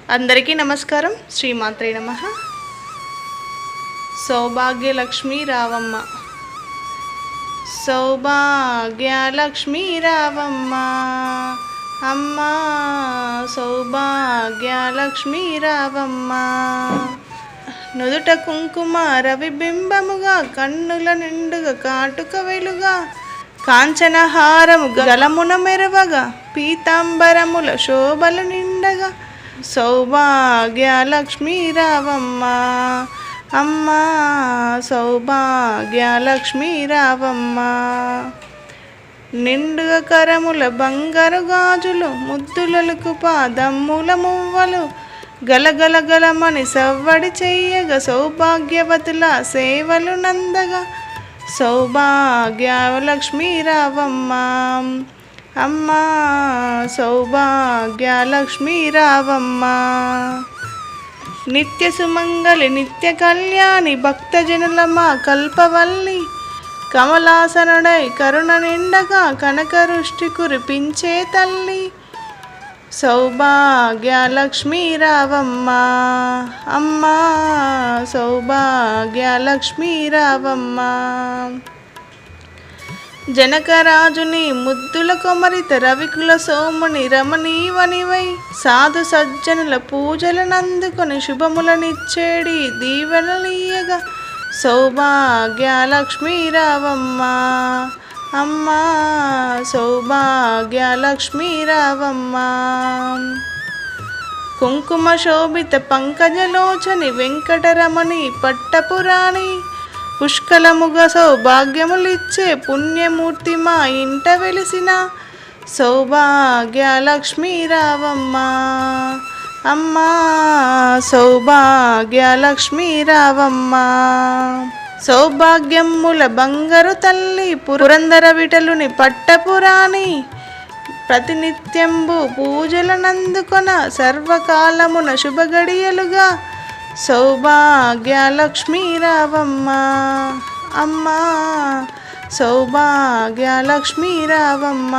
అందరికీ నమస్కారం. శ్రీమాత్రే నమః. సౌభాగ్యలక్ష్మీ రావమ్మ, సౌభాగ్యలక్ష్మీ రావమ్మ, అమ్మ సౌభాగ్యలక్ష్మీ రావమ్మ. నుదుట కుంకుమ రవిబింబముగా, కన్నుల నిండుగా కాటుక వెలుగా, కాంచనహారము గలమున మెరవగా, పీతాంబరముల శోభలు నిండగా, సౌభాగ్యలక్ష్మీ రావమ్మ, అమ్మ సౌభాగ్యలక్ష్మీ రావమ్మ. నిండుగా కరముల బంగారు గాజులు, ముద్దులకు పాదమ్ముల మువ్వలు, గలగల గలమని సవ్వడి చెయ్యగా, సౌభాగ్యవతుల సేవలు నందగా, సౌభాగ్యలక్ష్మీ రావమ్మ, అమ్మ సౌభాగ్యలక్ష్మీ రావమ్మ. నిత్య సుమంగళి నిత్య కళ్యాణి, భక్తజనుల మా కల్పవల్లి, కమలాసనుడై కరుణ నిండగా, కనకరుష్టి కురిపించే తల్లి, సౌభాగ్యలక్ష్మీ రావమ్మ, అమ్మ సౌభాగ్యలక్ష్మీ రావమ్మ. జనకరాజుని ముద్దుల కొమరిత రవికుల సోముని రమణీవనివై, సాధు సజ్జనుల పూజలనందుకొని శుభములనిచ్చేడి దీవెనలీయగా, సౌభాగ్యలక్ష్మీ రావమ్మ, అమ్మ సౌభాగ్యలక్ష్మీ రావమ్మ. కుంకుమ శోభిత పంకజలోచని వెంకటరమణి పట్టపురాణి, పుష్కలముగా సౌభాగ్యములిచ్చే పుణ్యమూర్తి మా ఇంట వెలిసిన, సౌభాగ్యలక్ష్మీ రావమ్మ, అమ్మ సౌభాగ్యలక్ష్మీ రావమ్మ. సౌభాగ్యముల బంగారు తల్లి పురందర విఠలుని పట్టపురాణి, ప్రతినిత్యంబు పూజలనందుకొన సర్వకాలమున శుభగడియలుగా, సౌభాగ్యలక్ష్మీ రావమ్మ, అమ్మ సౌభాగ్యలక్ష్మీ రావమ్మ.